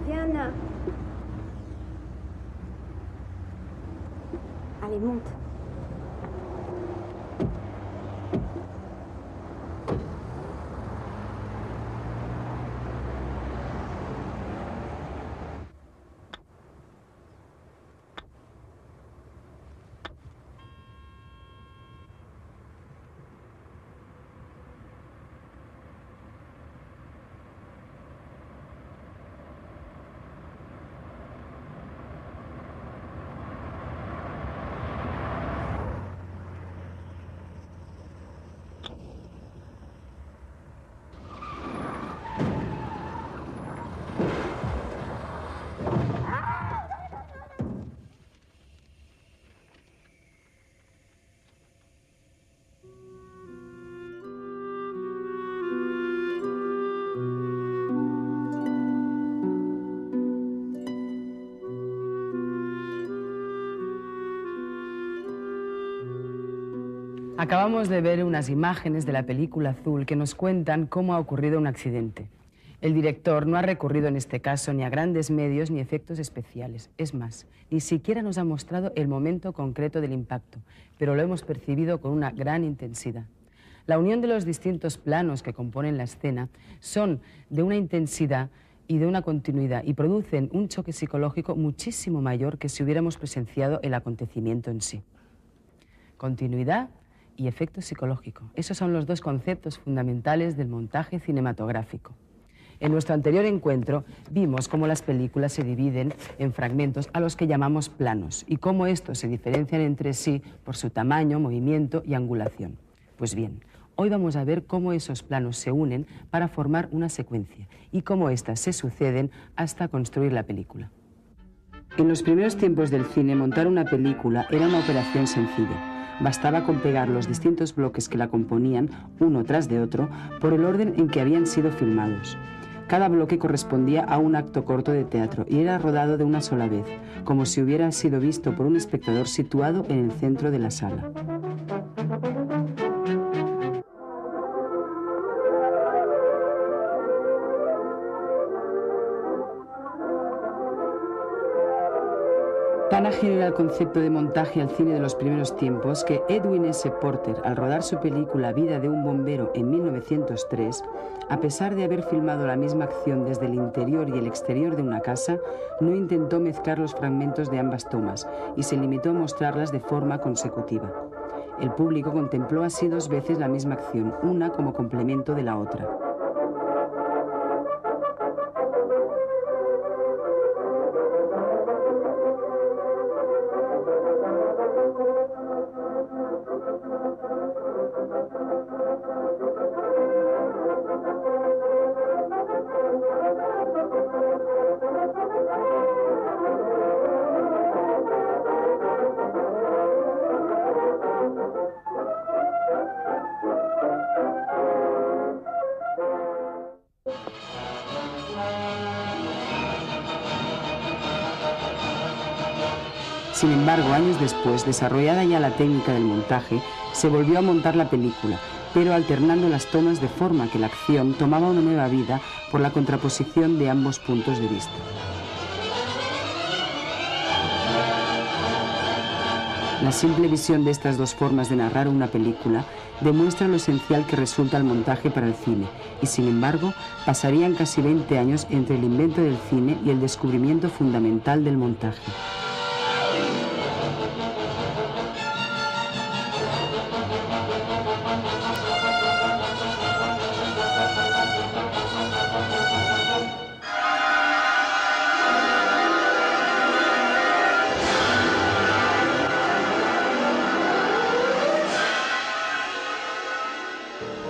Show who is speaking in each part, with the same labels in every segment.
Speaker 1: Diana. Allez, monte.
Speaker 2: Acabamos de ver unas imágenes de la película Azul que nos cuentan cómo ha ocurrido un accidente. El director no ha recurrido en este caso ni a grandes medios ni efectos especiales. Es más, ni siquiera nos ha mostrado el momento concreto del impacto, pero lo hemos percibido con una gran intensidad. La unión de los distintos planos que componen la escena son de una intensidad y de una continuidad y producen un choque psicológico muchísimo mayor que si hubiéramos presenciado el acontecimiento en sí. Continuidad y efecto psicológico. Esos son los dos conceptos fundamentales del montaje cinematográfico. En nuestro anterior encuentro vimos cómo las películas se dividen en fragmentos a los que llamamos planos y cómo estos se diferencian entre sí por su tamaño, movimiento y angulación. Pues bien, hoy vamos a ver cómo esos planos se unen para formar una secuencia y cómo éstas se suceden hasta construir la película. En los primeros tiempos del cine, montar una película era una operación sencilla. Bastaba con pegar los distintos bloques que la componían, uno tras de otro, por el orden en que habían sido filmados. Cada bloque correspondía a un acto corto de teatro y era rodado de una sola vez, como si hubiera sido visto por un espectador situado en el centro de la sala. Tan ajeno era el concepto de montaje al cine de los primeros tiempos que Edwin S. Porter, al rodar su película Vida de un bombero en 1903, a pesar de haber filmado la misma acción desde el interior y el exterior de una casa, no intentó mezclar los fragmentos de ambas tomas y se limitó a mostrarlas de forma consecutiva. El público contempló así dos veces la misma acción, una como complemento de la otra. Sin embargo, años después, desarrollada ya la técnica del montaje, se volvió a montar la película, pero alternando las tomas de forma que la acción tomaba una nueva vida por la contraposición de ambos puntos de vista. La simple visión de estas dos formas de narrar una película demuestra lo esencial que resulta el montaje para el cine, y sin embargo pasarían casi 20 años entre el invento del cine y el descubrimiento fundamental del montaje.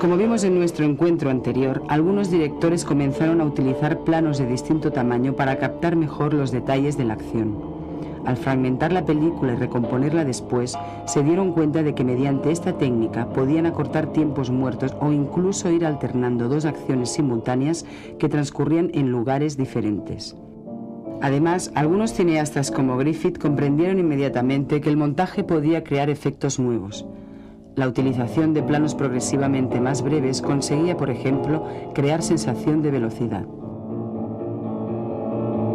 Speaker 2: Como vimos en nuestro encuentro anterior, algunos directores comenzaron a utilizar planos de distinto tamaño para captar mejor los detalles de la acción. Al fragmentar la película y recomponerla después, se dieron cuenta de que mediante esta técnica podían acortar tiempos muertos o incluso ir alternando dos acciones simultáneas que transcurrían en lugares diferentes. Además, algunos cineastas como Griffith comprendieron inmediatamente que el montaje podía crear efectos nuevos. La utilización de planos progresivamente más breves conseguía, por ejemplo, crear sensación de velocidad.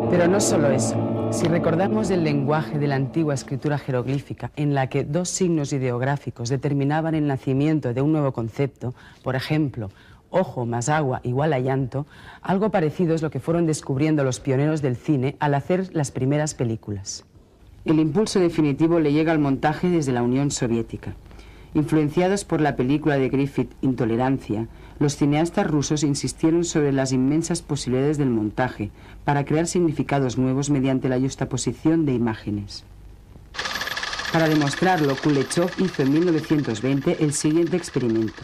Speaker 2: Pero no solo eso. Si recordamos el lenguaje de la antigua escritura jeroglífica, en la que dos signos ideográficos determinaban el nacimiento de un nuevo concepto, por ejemplo, ojo más agua igual a llanto, algo parecido es lo que fueron descubriendo los pioneros del cine al hacer las primeras películas. El impulso definitivo le llega al montaje desde la Unión Soviética. Influenciados por la película de Griffith, Intolerancia, los cineastas rusos insistieron sobre las inmensas posibilidades del montaje para crear significados nuevos mediante la yuxtaposición de imágenes. Para demostrarlo, Kuleshov hizo en 1920 el siguiente experimento.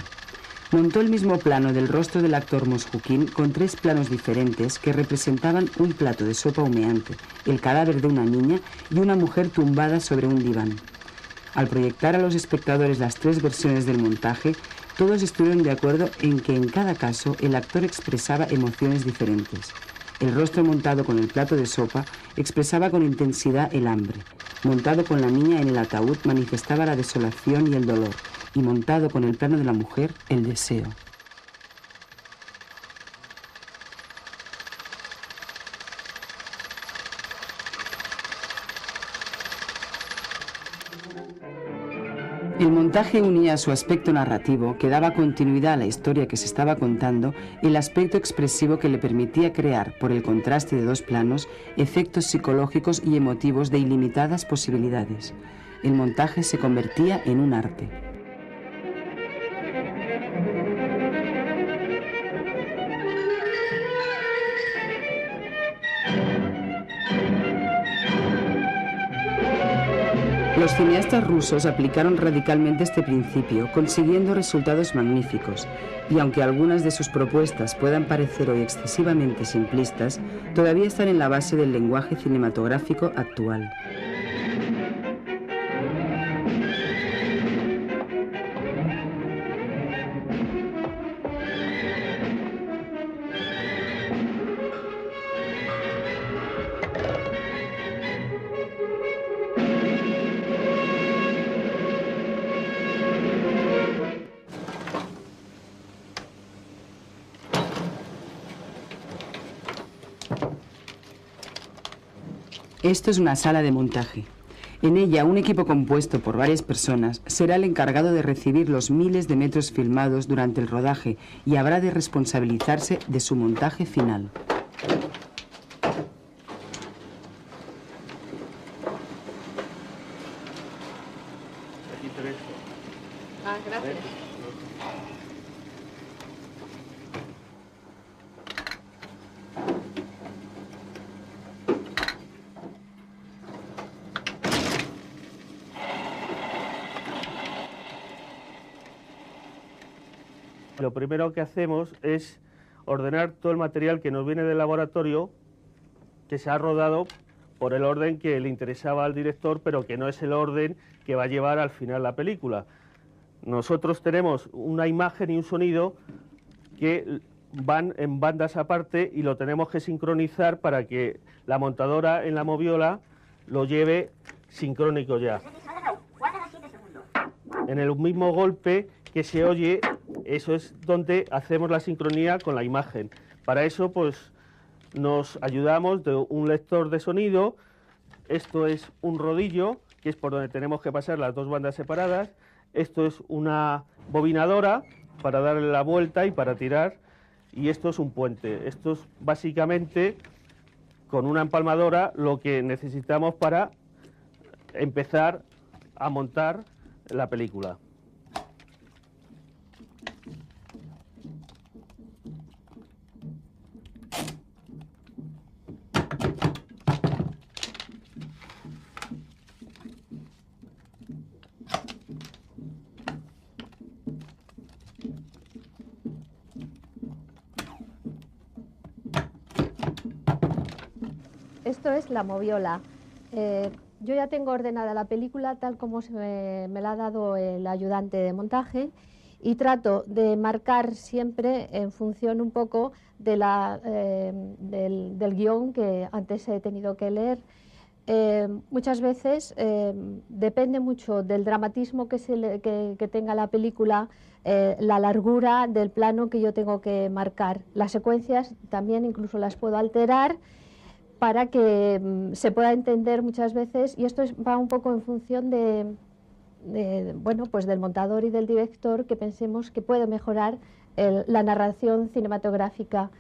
Speaker 2: Montó el mismo plano del rostro del actor Mosjukin con tres planos diferentes que representaban un plato de sopa humeante, el cadáver de una niña y una mujer tumbada sobre un diván. Al proyectar a los espectadores las tres versiones del montaje, todos estuvieron de acuerdo en que en cada caso el actor expresaba emociones diferentes. El rostro montado con el plato de sopa expresaba con intensidad el hambre. Montado con la niña en el ataúd manifestaba la desolación y el dolor. Y montado con el plano de la mujer, el deseo. El montaje unía a su aspecto narrativo, que daba continuidad a la historia que se estaba contando, el aspecto expresivo que le permitía crear, por el contraste de dos planos, efectos psicológicos y emotivos de ilimitadas posibilidades. El montaje se convertía en un arte. Los cineastas rusos aplicaron radicalmente este principio, consiguiendo resultados magníficos, y aunque algunas de sus propuestas puedan parecer hoy excesivamente simplistas, todavía están en la base del lenguaje cinematográfico actual. Esto es una sala de montaje. En ella, un equipo compuesto por varias personas será el encargado de recibir los miles de metros filmados durante el rodaje y habrá de responsabilizarse de su montaje final.
Speaker 1: Gracias.
Speaker 3: Lo primero que hacemos es ordenar todo el material que nos viene del laboratorio, que se ha rodado por el orden que le interesaba al director, pero que no es el orden que va a llevar al final la película. Nosotros tenemos una imagen y un sonido que van en bandas aparte y lo tenemos que sincronizar para que la montadora en la moviola lo lleve sincrónico ya. En el mismo golpe que se oye, eso es donde hacemos la sincronía con la imagen. Para eso, pues, nos ayudamos de un lector de sonido. Esto es un rodillo, que es por donde tenemos que pasar las dos bandas separadas. Esto es una bobinadora para darle la vuelta y para tirar. Y esto es un puente. Esto es básicamente, con una empalmadora, lo que necesitamos para empezar a montar la película.
Speaker 4: Esto es la moviola. Yo ya tengo ordenada la película tal como me la ha dado el ayudante de montaje y trato de marcar siempre en función un poco de del guión que antes he tenido que leer. Muchas veces depende mucho del dramatismo que tenga la película, la largura del plano que yo tengo que marcar. Las secuencias también incluso las puedo alterar para que se pueda entender muchas veces, y esto va un poco en función bueno, pues del montador y del director, que pensemos que puede mejorar la narración cinematográfica.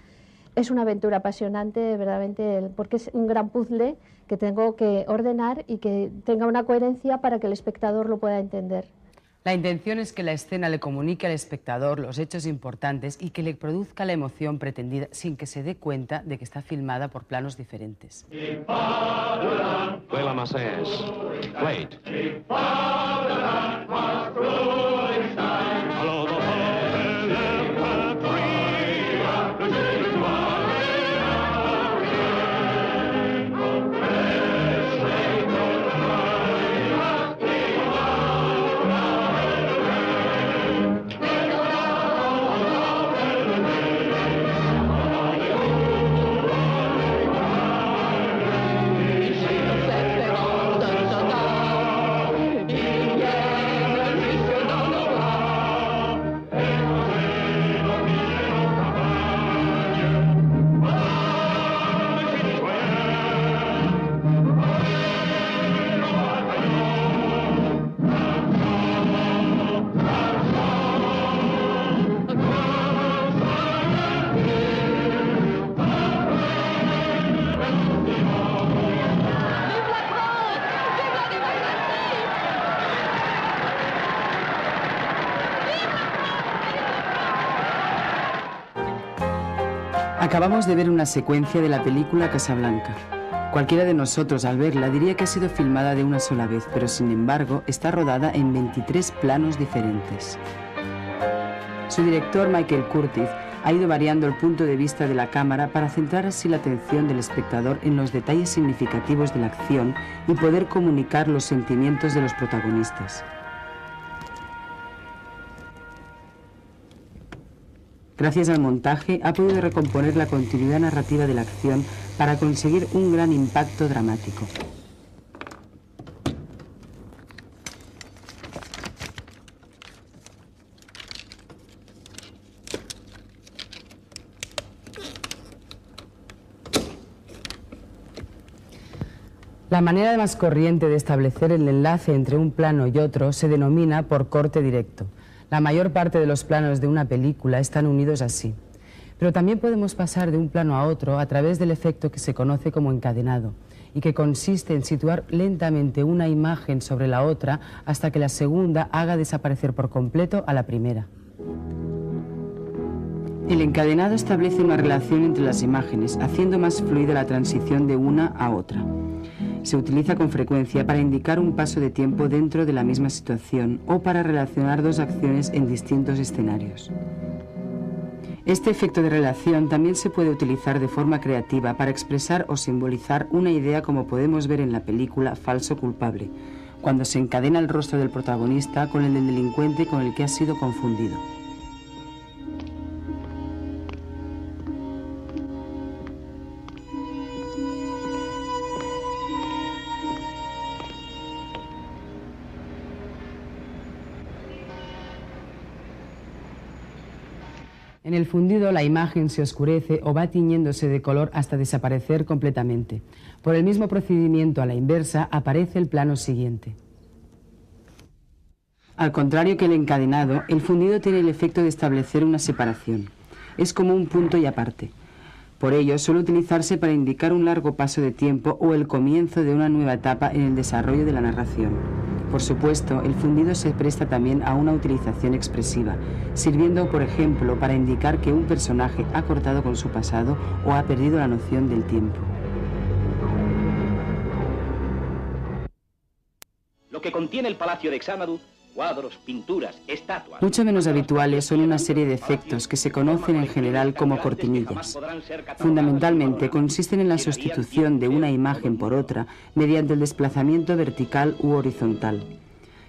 Speaker 4: Es una aventura apasionante, verdaderamente, porque es un gran puzzle que tengo que ordenar y que tenga una coherencia para que el espectador lo pueda entender.
Speaker 2: La intención es que la escena le comunique al espectador los hechos importantes y que le produzca la emoción pretendida sin que se dé cuenta de que está filmada por planos diferentes.
Speaker 5: Play la Marseillaise. Play it.
Speaker 2: Acabamos de ver una secuencia de la película Casablanca. Cualquiera de nosotros al verla diría que ha sido filmada de una sola vez, pero sin embargo está rodada en 23 planos diferentes. Su director, Michael Curtiz, ha ido variando el punto de vista de la cámara para centrar así la atención del espectador en los detalles significativos de la acción y poder comunicar los sentimientos de los protagonistas. Gracias al montaje, ha podido recomponer la continuidad narrativa de la acción para conseguir un gran impacto dramático. La manera más corriente de establecer el enlace entre un plano y otro se denomina por corte directo. La mayor parte de los planos de una película están unidos así. Pero también podemos pasar de un plano a otro a través del efecto que se conoce como encadenado y que consiste en situar lentamente una imagen sobre la otra hasta que la segunda haga desaparecer por completo a la primera. El encadenado establece una relación entre las imágenes, haciendo más fluida la transición de una a otra. Se utiliza con frecuencia para indicar un paso de tiempo dentro de la misma situación o para relacionar dos acciones en distintos escenarios. Este efecto de relación también se puede utilizar de forma creativa para expresar o simbolizar una idea, como podemos ver en la película Falso culpable, cuando se encadena el rostro del protagonista con el del delincuente con el que ha sido confundido. En el fundido la imagen se oscurece o va tiñéndose de color hasta desaparecer completamente. Por el mismo procedimiento a la inversa aparece el plano siguiente. Al contrario que el encadenado, el fundido tiene el efecto de establecer una separación. Es como un punto y aparte. Por ello, suele utilizarse para indicar un largo paso de tiempo o el comienzo de una nueva etapa en el desarrollo de la narración. Por supuesto, el fundido se presta también a una utilización expresiva, sirviendo, por ejemplo, para indicar que un personaje ha cortado con su pasado o ha perdido la noción del tiempo.
Speaker 6: Lo que contiene el Palacio de Xanadu: cuadros, pinturas, estatuas.
Speaker 2: Mucho menos habituales son una serie de efectos que se conocen en general como cortinillas. Fundamentalmente consisten en la sustitución de una imagen por otra mediante el desplazamiento vertical u horizontal.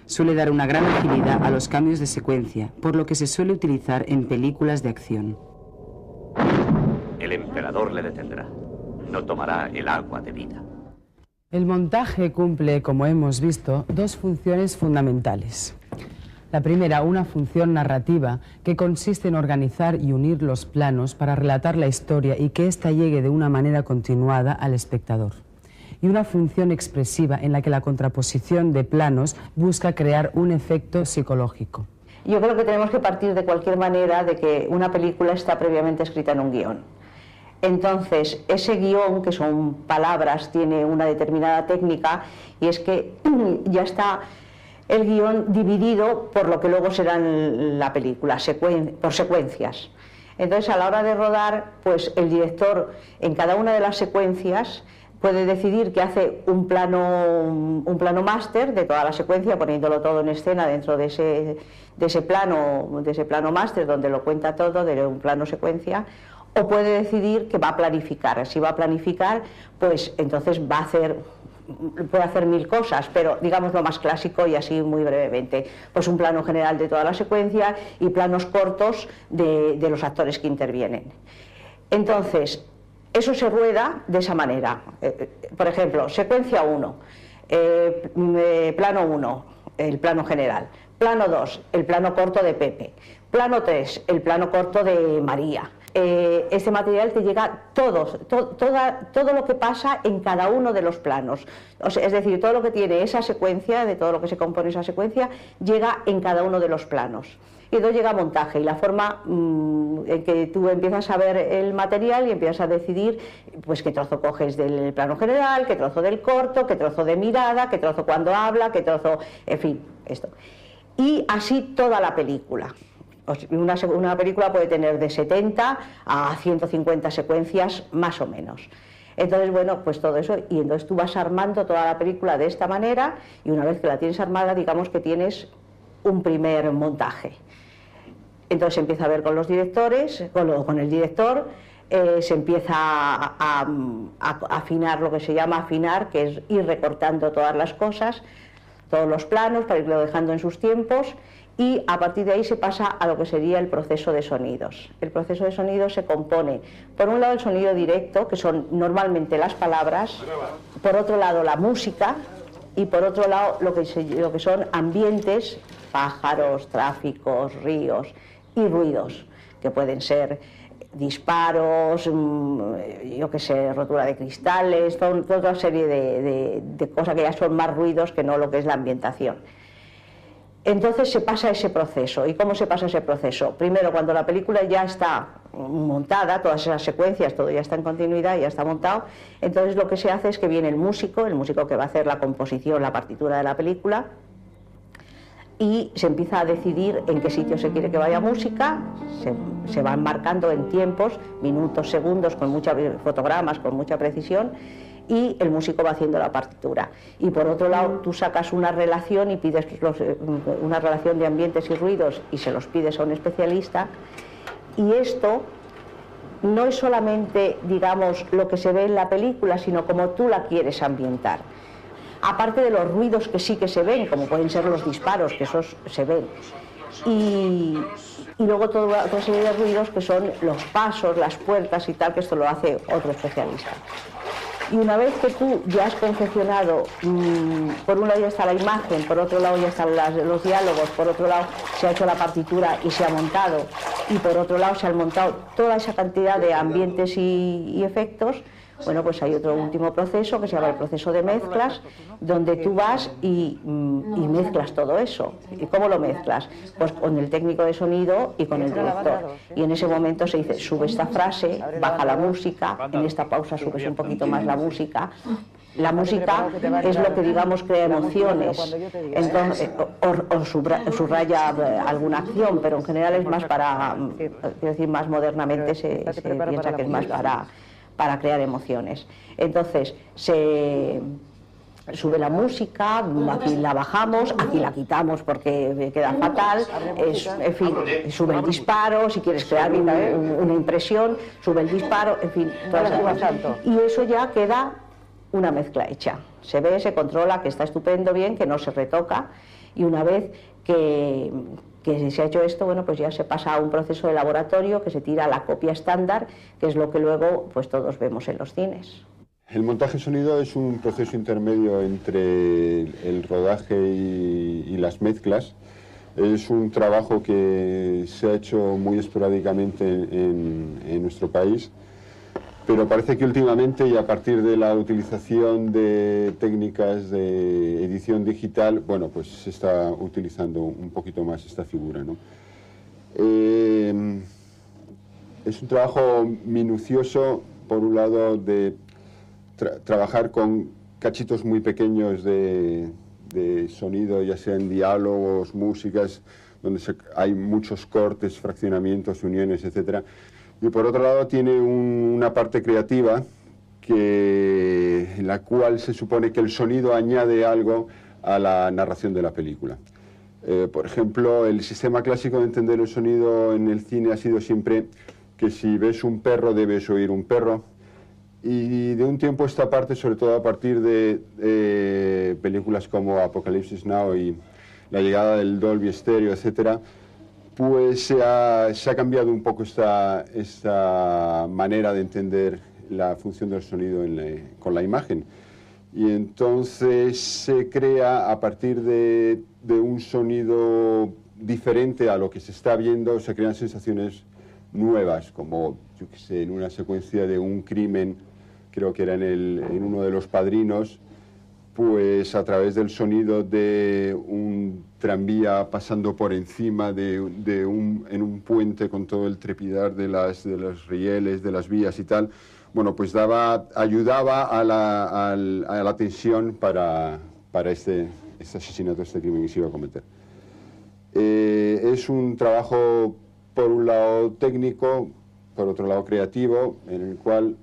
Speaker 2: Suele dar una gran agilidad a los cambios de secuencia, por lo que se suele utilizar en películas de acción.
Speaker 7: El emperador le detendrá. No tomará el agua de vida.
Speaker 2: El montaje cumple, como hemos visto, dos funciones fundamentales. La primera, una función narrativa que consiste en organizar y unir los planos para relatar la historia y que ésta llegue de una manera continuada al espectador. Y una función expresiva en la que la contraposición de planos busca crear un efecto psicológico.
Speaker 8: Yo creo que tenemos que partir de cualquier manera de que una película está previamente escrita en un guión. Entonces, ese guión, que son palabras, tiene una determinada técnica, y es que ya está el guión dividido por lo que luego será la película, por secuencias. Entonces, a la hora de rodar, pues el director en cada una de las secuencias puede decidir que hace un plano máster de toda la secuencia, poniéndolo todo en escena dentro de ese plano máster, donde lo cuenta todo, de un plano secuencia. O puede decidir que va a planificar. Si va a planificar, pues entonces puede hacer mil cosas, pero digamos lo más clásico y así muy brevemente. Pues un plano general de toda la secuencia y planos cortos de los actores que intervienen. Entonces, eso se rueda de esa manera. Por ejemplo, secuencia 1, plano 1, el plano general. Plano 2, el plano corto de Pepe. Plano 3, el plano corto de María. Este material te llega todo lo que pasa en cada uno de los planos. O sea, es decir, todo lo que tiene esa secuencia, de todo lo que se compone esa secuencia, llega en cada uno de los planos. Y entonces llega montaje y la forma en que tú empiezas a ver el material y empiezas a decidir pues qué trozo coges del plano general, qué trozo del corto, qué trozo de mirada, qué trozo cuando habla, qué trozo, en fin, esto. Y así toda la película. Una película puede tener de 70 a 150 secuencias más o menos. Entonces, bueno, pues todo eso, y entonces tú vas armando toda la película de esta manera, y una vez que la tienes armada, digamos que tienes un primer montaje. Entonces se empieza a ver con los directores, con el director, se empieza a afinar, lo que se llama afinar, que es ir recortando todas las cosas, todos los planos, para irlo dejando en sus tiempos. Y a partir de ahí se pasa a lo que sería el proceso de sonidos. El proceso de sonidos se compone, por un lado, el sonido directo, que son normalmente las palabras, por otro lado la música, y por otro lado lo que son ambientes, pájaros, tráficos, ríos y ruidos, que pueden ser disparos, yo qué sé, rotura de cristales, toda otra serie de cosas que ya son más ruidos que no lo que es la ambientación. Entonces se pasa ese proceso. ¿Y cómo se pasa ese proceso? Primero, cuando la película ya está montada, todas esas secuencias, todo ya está en continuidad, ya está montado, entonces lo que se hace es que viene el músico que va a hacer la composición, la partitura de la película, y se empieza a decidir en qué sitio se quiere que vaya música, se van marcando en tiempos, minutos, segundos, con muchos fotogramas, con mucha precisión, y el músico va haciendo la partitura. Y por otro lado, tú sacas una relación y pides una relación de ambientes y ruidos y se los pides a un especialista, y esto no es solamente, digamos, lo que se ve en la película, sino como tú la quieres ambientar. Aparte de los ruidos que sí que se ven, como pueden ser los disparos, que esos se ven, y luego toda otra serie de ruidos que son los pasos, las puertas y tal, que esto lo hace otro especialista. Y una vez que tú ya has confeccionado, por un lado ya está la imagen, por otro lado ya están los diálogos, por otro lado se ha hecho la partitura y se ha montado, y por otro lado se han montado toda esa cantidad de ambientes y efectos, bueno, pues hay otro último proceso que se llama el proceso de mezclas, donde tú vas y mezclas todo eso. ¿Y cómo lo mezclas? Pues con el técnico de sonido y con el director. Y en ese momento se dice, sube esta frase, baja la música, en esta pausa subes un poquito más la música. La música es lo que, digamos, crea emociones, entonces, o subraya alguna acción, pero en general es más para, quiero decir, más modernamente se piensa que es más para crear emociones. Entonces, se sube la música, aquí la bajamos, aquí la quitamos porque queda fatal, en fin, sube el disparo, si quieres crear una impresión, sube el disparo, en fin, todas esas cosas. Y eso ya queda una mezcla hecha. Se ve, se controla, que está estupendo, bien, que no se retoca, y una vez que se ha hecho esto, bueno, pues ya se pasa a un proceso de laboratorio que se tira a la copia estándar, que es lo que luego pues todos vemos en los cines.
Speaker 9: El montaje sonido es un proceso intermedio entre el rodaje y las mezclas. Es un trabajo que se ha hecho muy esporádicamente en nuestro país, pero parece que últimamente, y a partir de la utilización de técnicas de edición digital, bueno, pues se está utilizando un poquito más esta figura, ¿no? Es un trabajo minucioso, por un lado, de trabajar con cachitos muy pequeños de sonido, ya sean diálogos, músicas, donde hay muchos cortes, fraccionamientos, uniones, etcétera. Y por otro lado tiene una parte creativa en la cual se supone que el sonido añade algo a la narración de la película. Por ejemplo, el sistema clásico de entender el sonido en el cine ha sido siempre que si ves un perro debes oír un perro. Y de un tiempo a esta parte, sobre todo a partir de películas como Apocalipsis Now y la llegada del Dolby Stereo, etcétera, pues se ha cambiado un poco esta manera de entender la función del sonido con la imagen. Y entonces se crea, a partir de un sonido diferente a lo que se está viendo, se crean sensaciones nuevas, como, yo qué sé, en una secuencia de un crimen, creo que era en uno de Los Padrinos, pues a través del sonido de un tranvía pasando por encima en un puente con todo el trepidar de los rieles, de las vías y tal, bueno, pues ayudaba a la tensión para este asesinato, este crimen que se iba a cometer. Es un trabajo, por un lado técnico, por otro lado creativo, en el cual,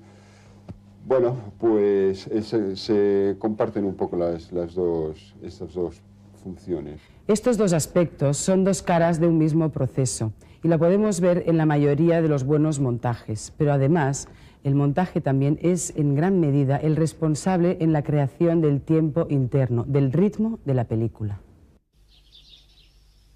Speaker 9: bueno, pues se comparten un poco estas dos funciones.
Speaker 2: Estos dos aspectos son dos caras de un mismo proceso y la podemos ver en la mayoría de los buenos montajes, pero además el montaje también es en gran medida el responsable en la creación del tiempo interno, del ritmo de la película.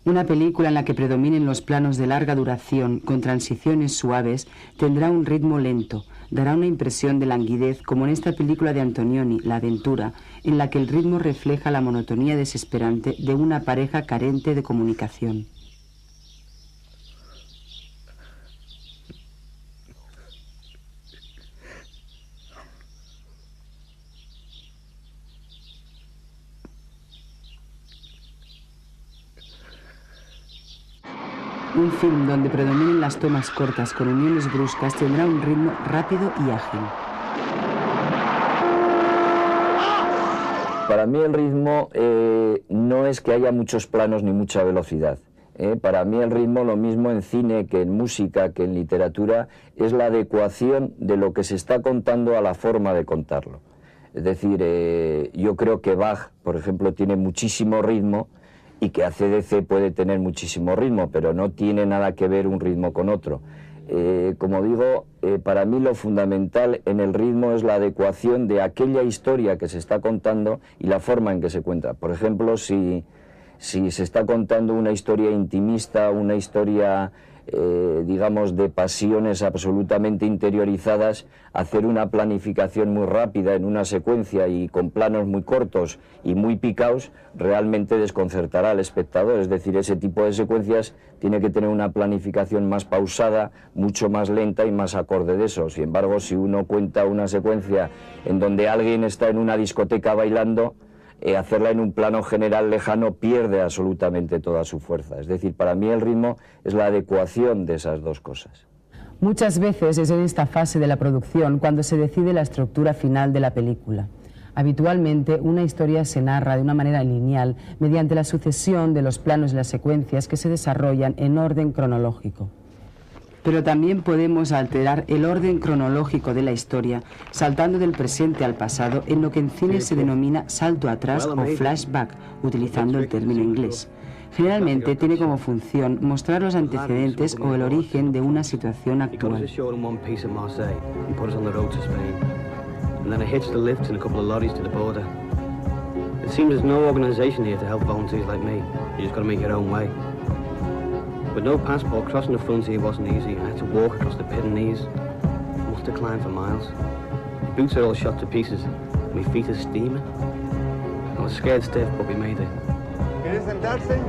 Speaker 2: Una película en la que predominen los planos de larga duración con transiciones suaves tendrá un ritmo lento, dará una impresión de languidez, como en esta película de Antonioni, La aventura, en la que el ritmo refleja la monotonía desesperante de una pareja carente de comunicación. Un film donde predominen las tomas cortas con uniones bruscas tendrá un ritmo rápido y ágil.
Speaker 10: Para mí el ritmo no es que haya muchos planos ni mucha velocidad. Para mí el ritmo, lo mismo en cine que en música, que en literatura, es la adecuación de lo que se está contando a la forma de contarlo. Es decir, yo creo que Bach, por ejemplo, tiene muchísimo ritmo, y que AC/DC puede tener muchísimo ritmo, pero no tiene nada que ver un ritmo con otro. Como digo, para mí lo fundamental en el ritmo es la adecuación de aquella historia que se está contando y la forma en que se cuenta. Por ejemplo, si se está contando una historia intimista, una historia digamos, de pasiones absolutamente interiorizadas, hacer una planificación muy rápida en una secuencia y con planos muy cortos y muy picados, realmente desconcertará al espectador. Es decir, ese tipo de secuencias tiene que tener una planificación más pausada, mucho más lenta y más acorde de eso. Sin embargo, si uno cuenta una secuencia en donde alguien está en una discoteca bailando, hacerla en un plano general lejano pierde absolutamente toda su fuerza. Es decir, para mí el ritmo es la adecuación de esas dos cosas.
Speaker 2: Muchas veces es en esta fase de la producción cuando se decide la estructura final de la película. Habitualmente una historia se narra de una manera lineal mediante la sucesión de los planos y las secuencias que se desarrollan en orden cronológico. Pero también podemos alterar el orden cronológico de la historia saltando del presente al pasado en lo que en cine se denomina salto atrás o flashback, utilizando el término inglés. Generalmente tiene como función mostrar los antecedentes o el origen de una situación actual.
Speaker 11: With no passport, crossing the frontier wasn't easy. I had to walk across the Pyrenees. I must have climbed for miles. My boots are all shot to pieces. My feet are steaming. I was scared stiff, but we made it.
Speaker 12: ¿Quieres sentarse?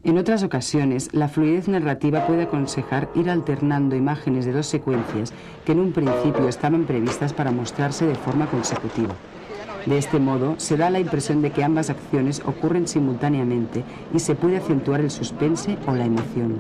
Speaker 2: En otras ocasiones, la fluidez narrativa puede aconsejar ir alternando imágenes de dos secuencias que en un principio estaban previstas para mostrarse de forma consecutiva. De este modo, se da la impresión de que ambas acciones ocurren simultáneamente y se puede acentuar el suspense o la emoción.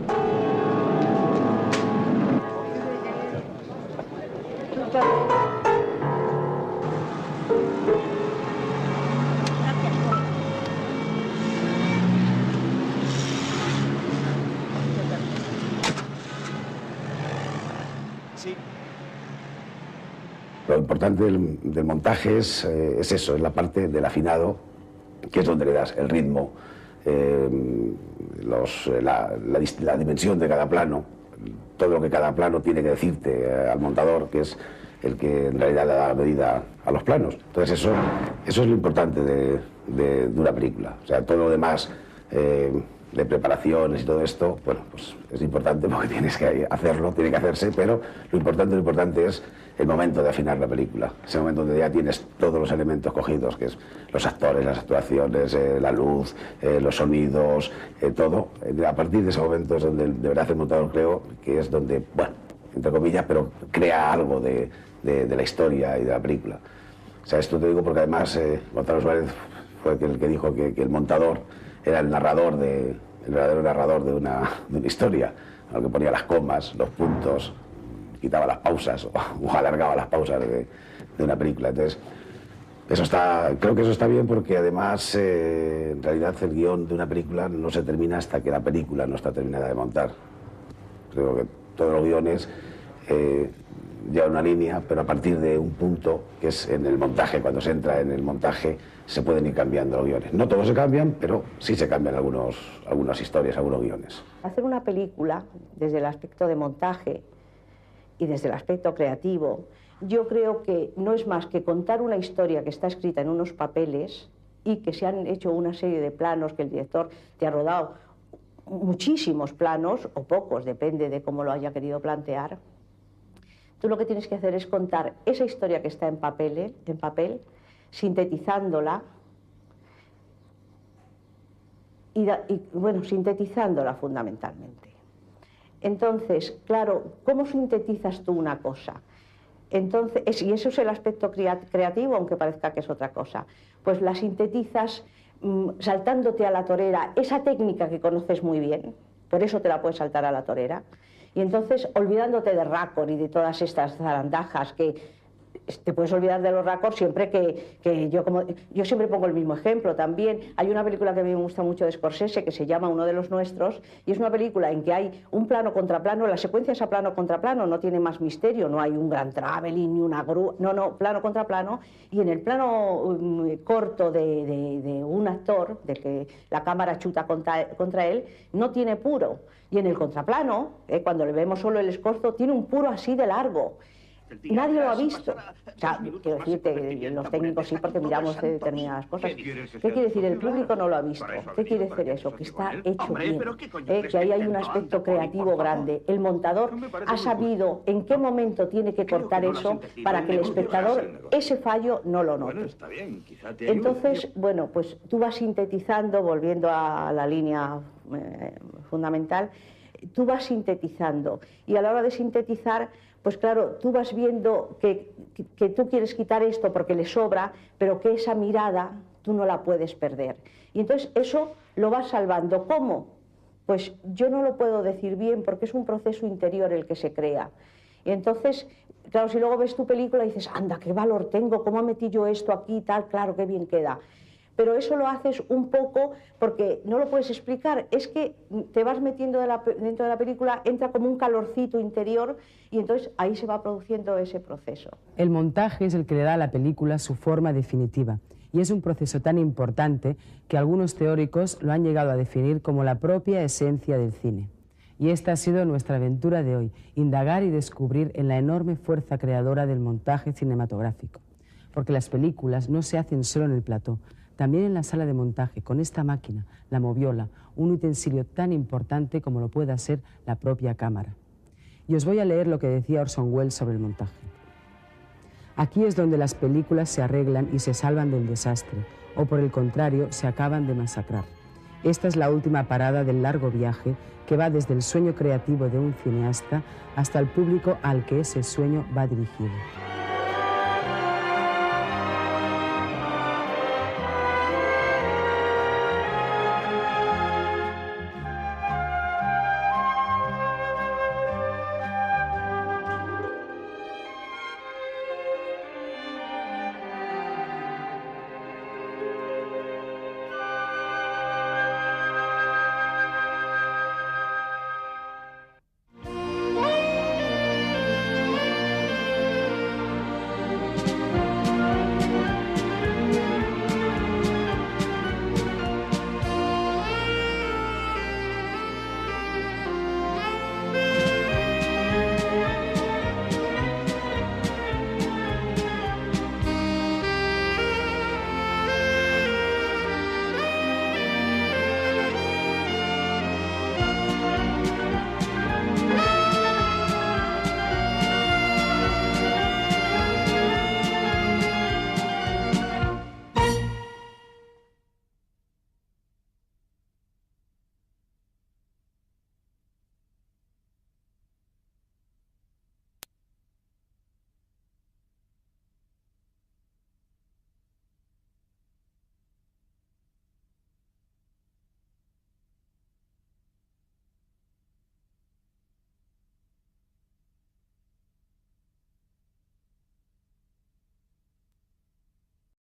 Speaker 13: Lo importante del montaje es eso, es la parte del afinado, que es donde le das el ritmo, la dimensión de cada plano, todo lo que cada plano tiene que decirte al montador, que es el que en realidad le da la medida a los planos. Entonces eso es lo importante de una película. O sea, todo lo demás de preparaciones y todo esto, bueno, pues es importante porque tienes que hacerlo, tiene que hacerse, pero lo importante es el momento de afinar la película, ese momento donde ya tienes todos los elementos cogidos, que es los actores, las actuaciones, la luz, los sonidos, todo. A partir de ese momento es donde deberá hacer el montador, creo, que es donde, bueno, entre comillas, pero crea algo de la historia y de la película. O sea, esto te digo porque además Gonzalo Suárez fue el que dijo que el montador era el verdadero narrador de una historia, al que ponía las comas, los puntos, quitaba las pausas o alargaba las pausas de una película. Entonces, creo que eso está bien porque además, en realidad, el guión de una película no se termina hasta que la película no está terminada de montar. Creo que todos los guiones llevan una línea, pero a partir de un punto, que es en el montaje, cuando se entra en el montaje, se pueden ir cambiando los guiones. No todos se cambian, pero sí se cambian algunas historias, algunos guiones.
Speaker 8: Hacer una película, desde el aspecto de montaje y desde el aspecto creativo, yo creo que no es más que contar una historia que está escrita en unos papeles y que se han hecho una serie de planos, que el director te ha rodado muchísimos planos, o pocos, depende de cómo lo haya querido plantear. Tú lo que tienes que hacer es contar esa historia que está en papel, sintetizándola, sintetizándola fundamentalmente. Entonces, claro, ¿cómo sintetizas tú una cosa? Entonces, y eso es el aspecto creativo, aunque parezca que es otra cosa. Pues la sintetizas saltándote a la torera, esa técnica que conoces muy bien, por eso te la puedes saltar a la torera, y entonces olvidándote de raccord y de todas estas zarandajas que te puedes olvidar de los raccords siempre que yo siempre pongo el mismo ejemplo también. Hay una película que a mí me gusta mucho de Scorsese que se llama Uno de los nuestros, y es una película en que hay un plano contra plano, la secuencia es a plano contra plano, no tiene más misterio, no hay un gran traveling ni una grúa, no, plano contra plano, y en el plano corto de un actor, de que la cámara chuta contra él, no tiene puro, y en el contraplano, cuando le vemos solo el escorzo, tiene un puro así de largo. nadie lo ha visto. O sea, quiero decirte, los técnicos sí, porque miramos determinadas cosas. ¿Qué quiere decir? El público no lo ha visto. ¿Qué quiere decir eso? Que está hecho bien, que ahí hay un aspecto creativo grande. El montador ha sabido en qué momento tiene que cortar eso para que el espectador ese fallo no lo note. Entonces, bueno, pues tú vas sintetizando, volviendo a la línea fundamental, tú vas sintetizando, y a la hora de sintetizar, pues claro, tú vas viendo que tú quieres quitar esto porque le sobra, pero que esa mirada tú no la puedes perder. Y entonces eso lo vas salvando. ¿Cómo? Pues yo no lo puedo decir bien, porque es un proceso interior el que se crea. Y entonces, claro, si luego ves tu película y dices, anda, qué valor tengo, cómo metí yo esto aquí y tal, claro, qué bien queda. Pero eso lo haces un poco porque no lo puedes explicar, es que te vas metiendo dentro de la película, entra como un calorcito interior y entonces ahí se va produciendo ese proceso.
Speaker 2: El montaje es el que le da a la película su forma definitiva y es un proceso tan importante que algunos teóricos lo han llegado a definir como la propia esencia del cine. Y esta ha sido nuestra aventura de hoy, indagar y descubrir en la enorme fuerza creadora del montaje cinematográfico. Porque las películas no se hacen solo en el plató, también en la sala de montaje, con esta máquina, la moviola, un utensilio tan importante como lo pueda ser la propia cámara. Y os voy a leer lo que decía Orson Welles sobre el montaje. Aquí es donde las películas se arreglan y se salvan del desastre, o por el contrario, se acaban de masacrar. Esta es la última parada del largo viaje que va desde el sueño creativo de un cineasta hasta el público al que ese sueño va dirigido.